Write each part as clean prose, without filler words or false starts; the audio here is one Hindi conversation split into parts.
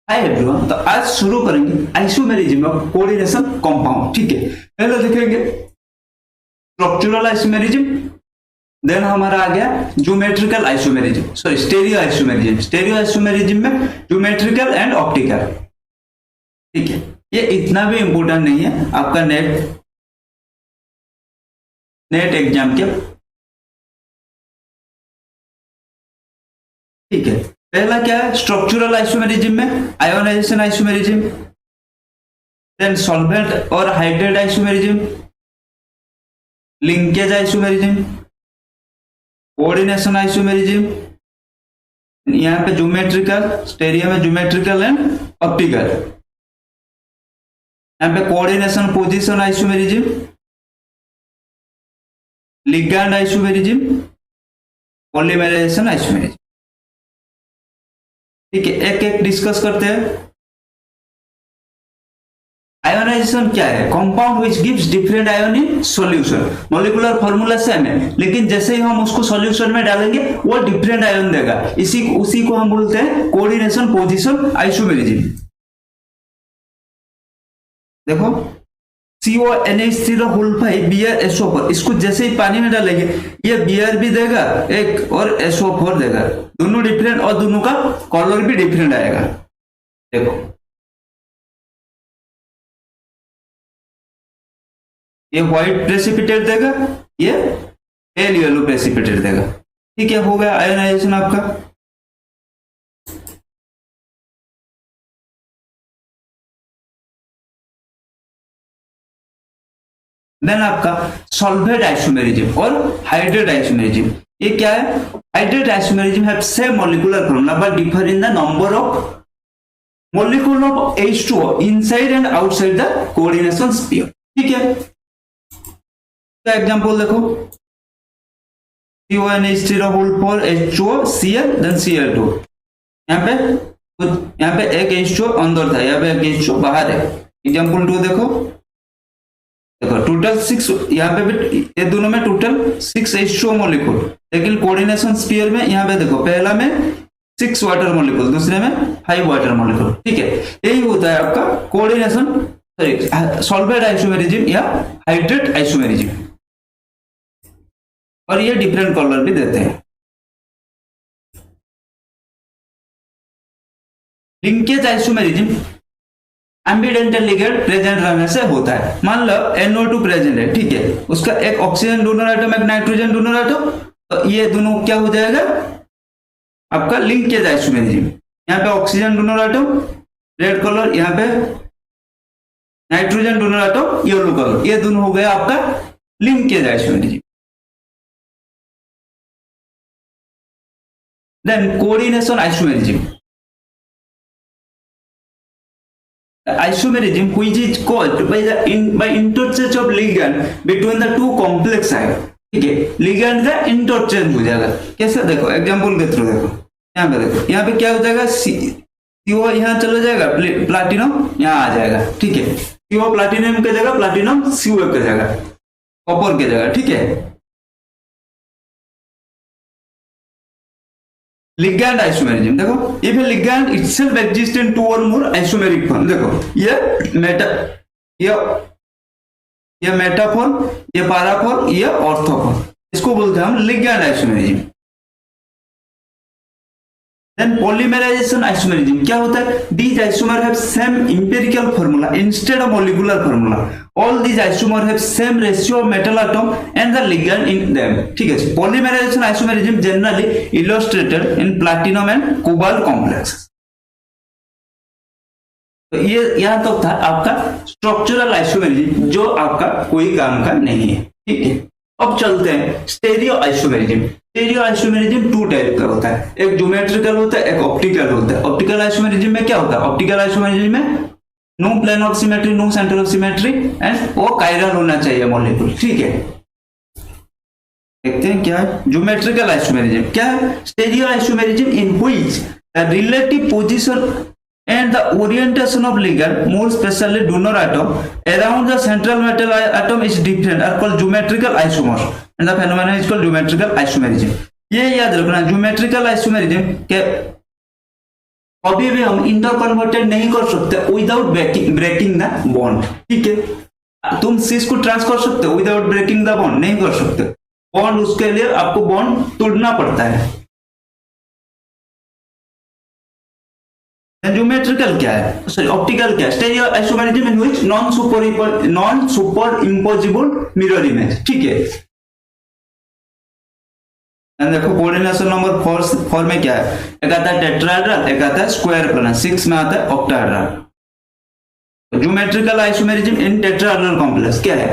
हाय एवरीवन, तो आज शुरू करेंगे आइसोमेरिज्म ऑफ कोऑर्डिनेशन कंपाउंड। ठीक है, पहले देखेंगे स्ट्रक्चरल आइसोमेरिज्म, देन हमारा आ गया geometrical isomerism, sorry stereo isomerism. Stereo isomerism में ज्योमेट्रिकल एंड ऑप्टिकल। ठीक है, ये इतना भी इंपॉर्टेंट नहीं है आपका नेट एग्जाम के। ठीक है, पहला क्या है स्ट्रक्चरल आइसोमेरिज्म में आयोनाइजेशन आइसोमेरिज्म, देन सॉल्वेंट और hydrate isomerism, linkage isomerism, coordination isomerism, यहाँ पे ज्योमेट्रिकल, स्टेरियो में ज्योमेट्रिकल एंड ऑप्टिकल, यहाँ पे coordination position isomerism, ligand isomerism, polymerization isomerism. ठीक है, एक एक डिस्कस करते हैं। आयोनाइजेशन क्या है? Compound which gives different ion in solution. Molecular formula same है, लेकिन जैसे ही हम उसको सॉल्यूशन में डालेंगे वो डिफरेंट आयन देगा। उसी को हम बोलते हैं कोऑर्डिनेशन पोजीशन आइसोमेरिज्म। देखो CONH3 Br SO4, इसको जैसे ही पानी में डालेंगे ये Br भी देगा एक और SO4 देगा, दोनों डिफरेंट और दोनों का कलर भी डिफरेंट आएगा। देखो ये व्हाइट प्रेसिपिटेट देगा, ये पेल येलो प्रेसिपिटेट देगा। ठीक है, हो गया आयोनाइजेशन आपका। देन आपका सॉल्वेंट आइसोमेरिज्म और हाइड्रेट आइसोमेरिज्म। ये क्या है? Hydrate isomerism have same molecular formula but differ in the number of molecule of H2O inside and outside the coordination sphere। ठीक है, तो एग्जांपल देखो CONH3 H2O Cl then Cl2। यहाँ पे एक H2O अंदर था, यहाँ पे एक H2O बाहर है। एग्जांपल 2 देखो टोटल 6, यहाँ पे भी ये दोनों में टोटल 6 H2O मॉलिक्यूल, लेकिन कोऑर्डिनेशन स्फीयर में यहाँ पे देखो पहला में 6 वाटर मॉलिक्यूल, दूसरे में 5 वाटर मॉलिक्यूल। ठीक है, यही होता है आपका कोऑर्डिनेशन, सॉरी सॉल्वेंट आइसोमेरिज्म या हाइड्रेट आइसोमेरिज्म, और ये डिफरेंट कलर भी देते हैं। लिंकेज आइसोमेरिज्म एम्बिडेंटल लिगेंड प्रेजेंट रहने से होता है। मान लो NO2 प्रेजेंट है, ठीक है, उसका एक ऑक्सीजन डोनर एटम एक नाइट्रोजन डोनर एटम, तो ये दोनों क्या हो जाएगा आपका लिंकेज आइसोमेरिज्म। यहाँ पे oxygen donor atom red colour, यहाँ पे nitrogen donor atom yellow colour, ये दोनों हो गया आपका linkage isomerism. Then coordination isomerism, isomerism which is caused by interchange of ligand between the two complex ion। ठीक है, ligand का इंटरचेंज हो जाएगा। कैसे? देखो एग्जांपल के थ्रू देखो, यहाँ पे देखो, यहाँ पे क्या हो जाएगा CO यहाँ चला जाएगा, प्लाटिनम यहाँ आ जाएगा। ठीक है, CO प्लाटिनम की जगह प्लाटिनम CO की जगह, कॉपर की जगह। ठीक है, लिगैंड आइसोमेरिज्म देखो, if A ligand itself exist in 2 और मोर आइसोमेरिक फॉर्म। देखो ये मेटाफॉर्म, ये पैराफॉर्म, ये ऑर्थोफॉर्म, इसको बोलते हैं हम ligand isomerism. Then polymerization isomerism क्या होता है? These isomers have same empirical formula instead of molecular formula। All these isomers have same ratio of metal atom and the ligand in them। ठीक है, polymerization isomerism generally illustrated in platinum and cobalt complexes। तो ये यहाँ तक था आपका स्ट्रक्चरल आइसोमेरिज्म, जो आपका कोई काम का नहीं है। ठीक है, अब चलते हैं stereo isomerism. Stereo isomerism 2 type का होता है, एक ज्योमेट्रिकल होता है, एक ऑप्टिकल होता है। ऑप्टिकल आइसोमेरिज्म में क्या होता है? ऑप्टिकल आइसोमेरिज्म में no plane of symmetry, no centre of symmetry and वो कायरल होना चाहिए मॉलिक्यूल। ठीक है, देखते हैं क्या है ज्योमेट्रिकल आइसोमेरिज्म। क्या है? Stereo isomerism in which the relative position and the orientation of ligand, more specially donor atom, around the central metal atom is different are called geometrical isomers, and the phenomenon is called geometrical isomerism। ये याद रखना, ज्योमेट्रिकल आइसोमेरिज्म के अभी भी हम इंटर कन्वर्टेड नहीं कर सकते विदाउट ब्रेकिंग द बॉन्ड, ठीक है। तुम सिस को ट्रांस कर सकते हो विदाउट ब्रेकिंग द बॉन्ड, नहीं कर सकते। बॉन्ड उसके लिए आपको बॉन्ड तोड़ना पड़ता है। ज्योमेट्रिकल क्या है, सॉरी ऑप्टिकल क्या है? Stereo isomerism in which non super imposable mirror image, ठीक है। देखो कोऑर्डिनेशन नंबर 4 में क्या है, एक आता है टेट्राहेड्रल, एक आता है स्क्वायर प्लानर, 6 में आता है octahedral. Geometrical isomerism in tetrahedral complex क्या है?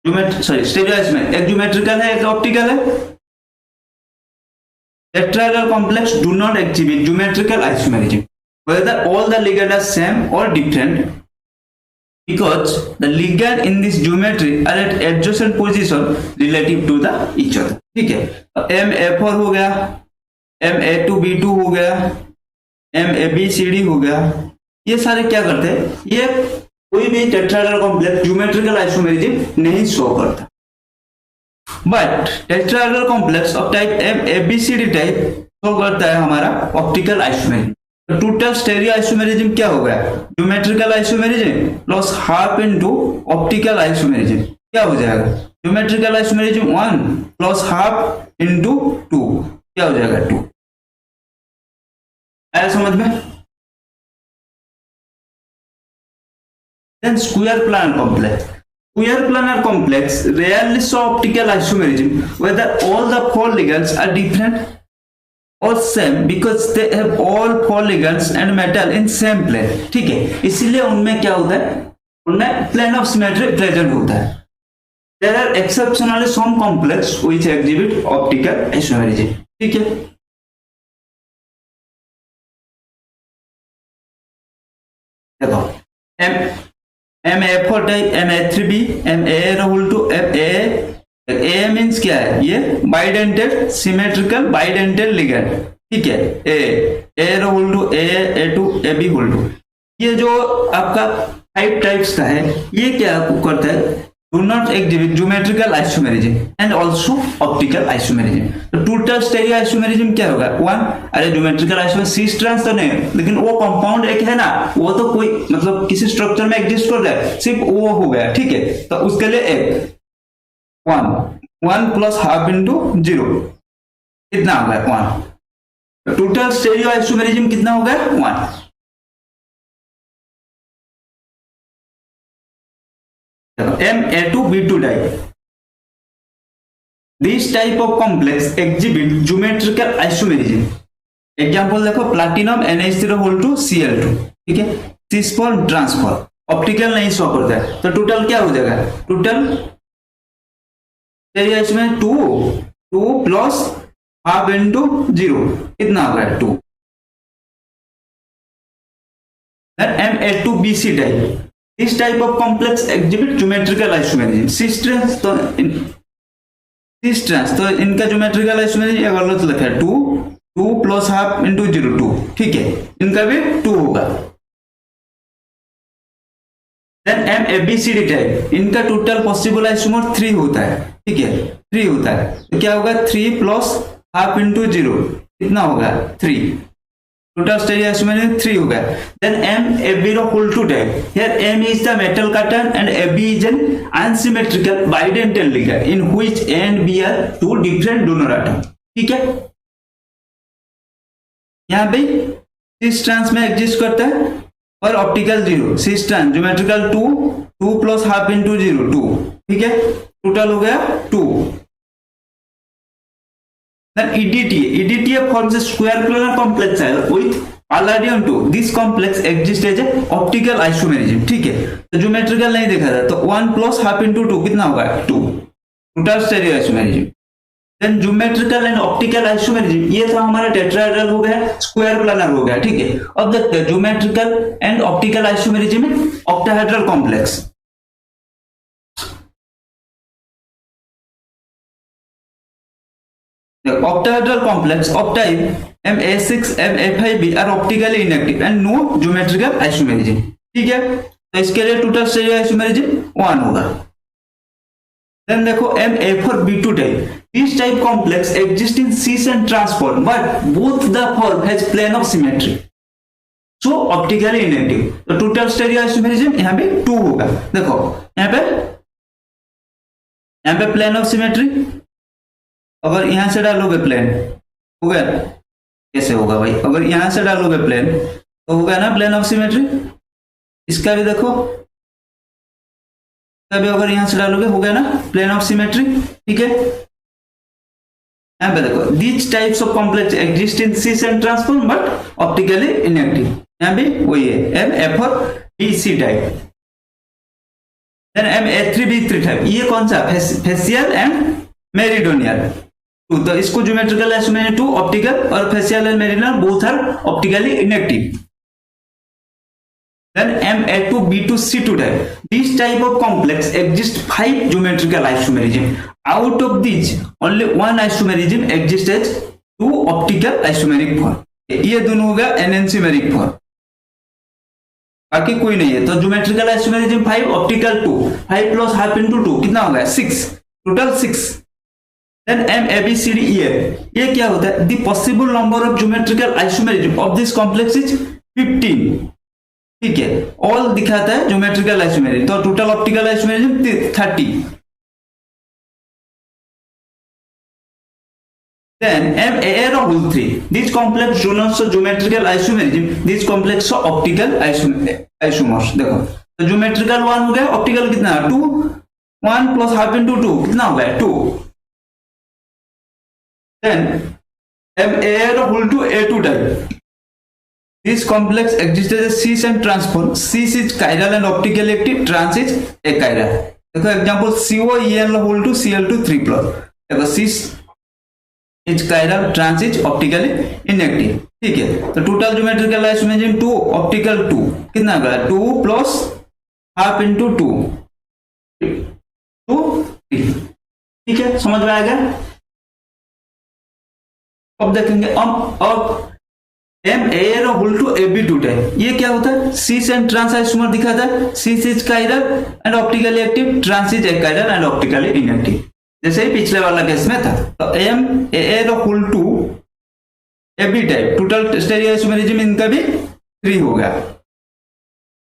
स्टेरियो आइसोमेरिज्म एक ज्योमेट्रिकल है, एक ऑप्टिकल है। Tetrahedral complex do not exhibit geometrical isomerism, whether all the ligands are same or different, because the ligands in this geometry are at adjacent position relative to the each other, ठीक है। MA4 हो गया, MA2B2 हो गया, MABCD हो गया, ये सारे क्या करते हैं, ये कोई भी टेट्राहेड्रल कॉम्प्लेक्स ज्योमेट्रिकल आइसोमेरिज्म नहीं शो करता। But tetrahedral complex of type MABCD type show करता है हमारा ऑप्टिकल आइसोमेरिज्म। तो टोटल स्टेरियो आइसोमेरिज्म क्या हो गया, geometrical isomerism plus half into optical isomerism, क्या हो जाएगा? Geometrical isomerism 1 plus half into 2, क्या हो जाएगा? 2। आया समझ में? Then square planar complex. Square planar complex rarely show optical isomerism, whether all the 4 ligands are different or same, because they have all 4 ligands and metal in same plane, ठीक है। इसीलिए उनमें क्या होता है, उनमें plane of symmetry present होता है। There are exceptionally some complex which exhibit optical isomerism, ठीक है। देखो MA4 type, MA3B, MA means क्या है, ये बाइडेंटेड सिमेट्रिकल बाइडेंटेड लिगेंड, ठीक है। A2, AB होल टू, ये जो आपका 5 टाइप्स का है, ये क्या करता है, do not exhibit geometrical isomerism and also optical isomerism. तो टोटल स्टेरियो आइसोमेरिज्म क्या होगा? 1। अरे ज्योमेट्रिकल आइसोमेरिज्म सिस ट्रांस तो नहीं, लेकिन वो कंपाउंड एक है ना, वो तो कोई मतलब किसी स्ट्रक्चर में एग्जिस्ट कर रहा है, सिर्फ वो हो गया, ठीक है। तो उसके लिए एक 1 प्लस हाफ इंटू 0 कितना हो गया? 1। टोटल स्टेरियो आइसोमेरिज्म कितना हो गया? 1। MA2B2 type. This type of complex exhibit geometrical isomerism. Example देखो, प्लैटिनम NH3 Cl2, ठीक है। सिस फॉर ट्रांसफर, ऑप्टिकल नहीं शो करता है, तो टोटल क्या हो जाएगा? टोटल इसमें 2 प्लस हाफ इंटू 0 कितना हो गया? 2। MA2BC type. This type of complex exhibit geometrical isomerism. cis trans तो इनका ज्योमेट्रिकल आइसोमेरिज्म ये गलत लिखा है, 2 प्लस हाफ इंटू 0, 2, ठीक है। इनका भी 2 होगा। देन MABCD टाइप, इनका टोटल पॉसिबल आइसोमर 3 होता है, ठीक है, 3 होता है। तो क्या होगा? 3 प्लस हाफ इंटू 0 कितना होगा? 3। टोटल स्टेरियो आइसोमेरिज्म 3 हो गया। Then MAB2 type, here M is the metal pattern and AB is an unsymmetrical bidental ligand in which A and B are 2 different donor atoms, ठीक है। यहाँ पे सिस ट्रांस में एग्जिस्ट करता है और optical 0, cis trans geometrical 2 plus half into 0, 2, ठीक है। टोटल हो गया 2। Then EDTA forms a square planar complex with palladium 2. This complex exists as a optical isomerism, ठीक है। तो ज्योमेट्रिकल नहीं देखा था, तो 1 प्लस हाफ इंटू 2 कितना होगा? 2। Total stereo isomerism. Then geometrical and optical isomerism, ये तो हमारा टेट्राहेड्रल हो गया, स्क्वायर प्लानर हो गया, ठीक है। अब देखते हैं ज्योमेट्रिकल एंड ऑप्टिकल आइसोमेरिज्म में octahedral complex. The octahedral complex of type MA6, MA5B are optically inactive and no geometrical isomerism, ठीक है। तो इसके लिए टोटल स्टेरियो आइसोमेरिज्म 1 होगा। देन देखो MA4B2 type, this type complex exists in cis and trans form, but both the form has plane of symmetry. So optically inactive. तो टोटल स्टेरियो आइसोमेरिज्म यहाँ पे 2 होगा। देखो यहाँ पे प्लेन ऑफ सिमेट्री, अगर यहां से डालोगे प्लेन हो गया, कैसे होगा भाई, अगर यहां से डालोगे प्लेन तो होगा ना प्लेन ऑफ सिमेट्री। इसका भी देखो, तभी अगर यहां से डालोगे हो गया ना प्लेन ऑफ सिमेट्री, ठीक है। यहाँ पे देखो these types of complex exist in cis and trans form but optically inactive. यहाँ भी वही है, M A four B C type, then M A 3B3 type. ये कौन सा, फेशियल एंड मेरिडोनियल। तो इसको ज्योमेट्रिकल आइसोमेरिज्म 2 ऑप्टिकल, और facial and meridional both are optically inactive. Then MA2B2C2 type. This type of complex exists 5 geometrical isomerism. Out of these, only one isomerism exists as 2 optical isomeric form. ये दोनों होगा एनेंसिमेरिक फॉर्म, बाकी कोई नहीं है। तो geometrical isomerism 5, optical 2, 5 plus half into 2 कितना होगा 6, टोटल 6। Then MABCDEF, ये क्या होता है, the possible number of geometrical isomerism of this complex is 15, ठीक है। ऑल दिखाता है ज्योमेट्रिकल आइसोमेरिज्म, तो total optical isomerism 30। Then MAR whole 3, this complex do not show geometrical isomerism, this complex show optical isomers। देखो तो ज्योमेट्रिकल 1 हो गया, ऑप्टिकल कितना 2, 1 प्लस हाफ इंटू 2 कितना हो गया 2। Then MAR whole 2 A2 type, this complex exists as a cis and transform, cis is chiral and optically active, trans is achiral। देखो example COEL whole 2 Cl2 3 plus, देखो cis is chiral, trans is optically inactive, ठीक है। तो टोटल ज्योमेट्रिकल आइसोमेरिज्म 2, ऑप्टिकल 2 कितना होगा 2 प्लस हाफ इंटू 2 ठीक है, समझ में आएगा। अब देखेंगे अब MAR whole two AB2 type, ये क्या होता है, cis एंड ट्रांस आइसोमर दिखाता है। cis is chiral and optically active, trans is achiral and optically inactive, जैसे ही पिछले वाला केस में था। तो MAR whole two AB type, total stereo isomerism इनका भी 3 होगा।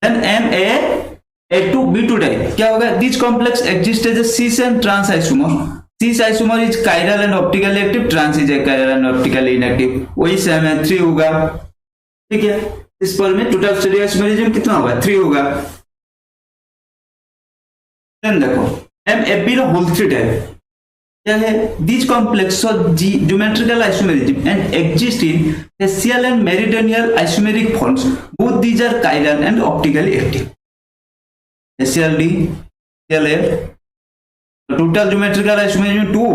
देन MAA2B2 टाइप क्या होगा, this complex exist as a cis and trans isomer, cis isomer is chiral and optically active, trans is achiral and optically inactive, वही सेम है 3 होगा, ठीक है। इस पर में टोटल स्टेरियो आइसोमेरिज्म कितना होगा 3 होगा। देन देखो MAB होल 3 टाइप क्या है, this complex of geometrical isomerism and exist in facial and meridional isomeric forms, both these are chiral and optically active। Facial D, facial F, total geometrical isomerism 2,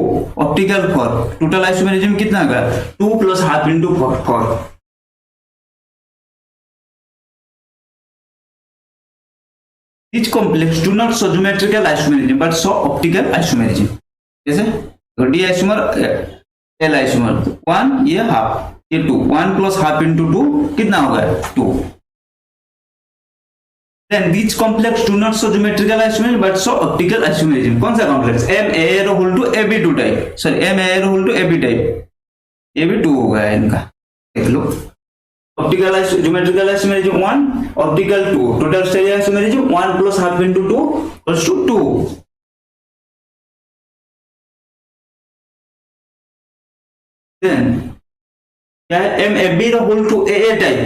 optical 4, total isomerism कितना होगा 2 plus half into 4। Each complex do not show geometrical isomerism but show optical isomerism। जैसे तो D आइसोमर L आइसोमर 1, ये हाफ, ये 2, 1 प्लस हाफ इंटू 2 कितना होगा 2। Then these complex do not show geometrical isomerism but show optical isomerism। कौन सा complex, MAR whole two AB2 type, sorry MAR whole two AB type, ये भी 2 होगा इनका, देख लो। Optical geometrical isomerism 1, optical 2, total stereo isomerism 1 plus half into 2 plus 2। Then क्या है MAB होल टू AA टाइप,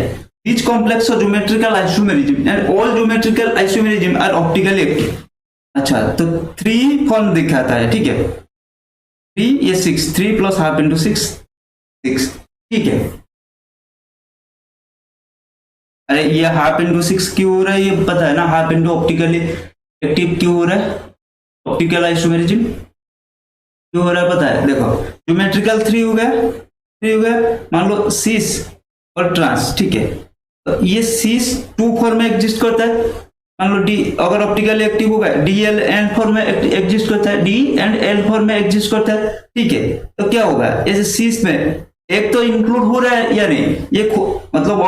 each complex of geometrical isomerism and all geometrical isomerism are optically active। अच्छा तो 3 फॉर्म दिखाता है, ठीक है 3, ये 6, 3 प्लस हाफ इंटू 6, ठीक है। अरे ये हाफ इंटू 6 क्यों हो रहा है, ये पता है ना, हाफ इंटू ऑप्टिकली एक्टिव क्यों हो रहा है, ऑप्टिकल आइसोमेरिज्म क्यों हो रहा है पता है। देखो ज्योमेट्रिकल 3 हो गया, मान लो cis और ट्रांस, ठीक है। तो ये cis 2 फॉर्म में एग्जिस्ट करता है, मान लो D अगर ऑप्टिकली एक्टिव होगा DL एंड फॉर्म में एग्जिस्ट करता है, D एंड L फॉर्म में एग्जिस्ट करता है, ठीक है। तो क्या होगा, ऐसे cis में एक तो इंक्लूड हो रहा है या नहीं, ये मतलब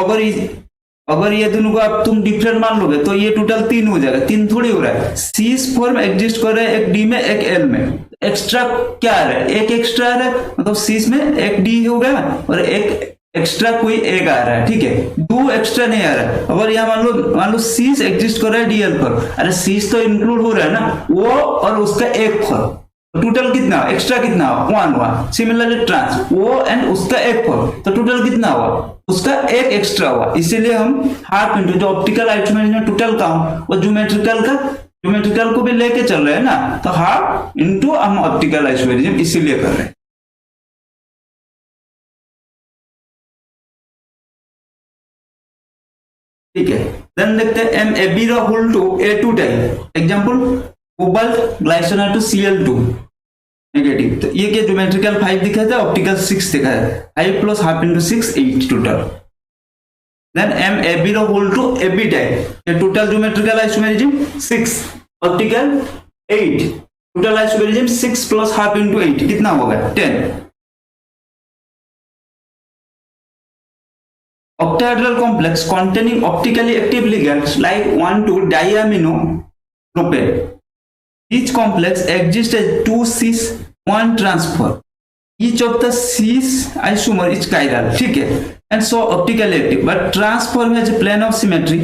अगर ये दोनों को आप तुम डिफरेंट मान लोगे तो ये टोटल 3 हो जाएगा, 3 थोड़ी हो रहा है। cis फॉर्म एग्जिस्ट कर रहा है एक D में एक L में, एक्स्ट्रा क्या आ रहा है, एक एक्स्ट्रा आ रहा है, मतलब cis में एक D होगा और एक एक्स्ट्रा कोई एक आ रहा है, ठीक है, दो एक्स्ट्रा नहीं आ रहा है। अगर यहाँ मान लो सीस एग्जिस्ट कर रहा है डीएल पर, अरे सीस तो इंक्लूड हो रहा है ना, वो और उसका एक फॉर, टोटल कितना एक्स्ट्रा कितना हुआ, 1 हुआ। सिमिलरली ट्रांस वो एंड उसका एक फॉर, तो टोटल कितना हुआ, उसका एक एक्स्ट्रा हुआ। इसीलिए हम हाफ इंटू जो ऑप्टिकल आइसोमेरिज्म टोटल काउंट, वो ज्योमेट्रिकल को भी लेके चल रहे हैं ना, तो हाफ इंटू हम ऑप्टिकल आइसोमेरिज्म इसीलिए कर रहे हैं। ठीक है, देन देखते हैं MAB whole two A2 type. Example cobalt glycine Cl2 negative. तो ये क्या ज्योमेट्रिकल 5 दिखा था, ऑप्टिकल 6 दिखा है। 5 plus half into 6 8 total. Then MAB whole two AB type. ये total geometrical isomerism 6, optical 8, total isomerism 6 plus half into 8 कितना होगा 10। Octahedral complex containing optically active ligands like 1,2-diaminopropane. Each complex exists as 2 cis 1 transfer. Each of the cis isomer is chiral, ठीक है, and so optically active. But transform has a plane of symmetry,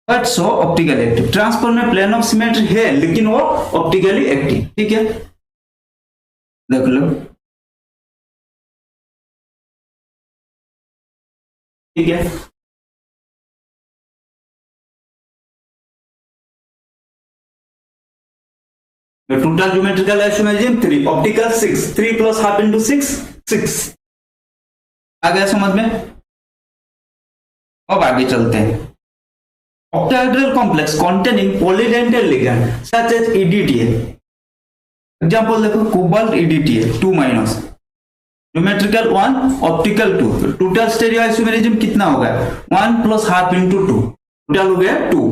but so optically active. Transform में plane of symmetry है, लेकिन वो optically active, ठीक है, देख लो, ठीक है। Total geometrical isomerism 3, optical 6, 3 plus half into 6 6। आ गया समझ में। अब आगे चलते हैं। Octahedral complex containing polydental ligand such as EDTA। Example देखो, cobalt EDTA 2-, geometrical 1, optical 2। Total stereo isomerism कितना होगा 1 प्लस हाफ इंटू 2, टोटल हो गया 2।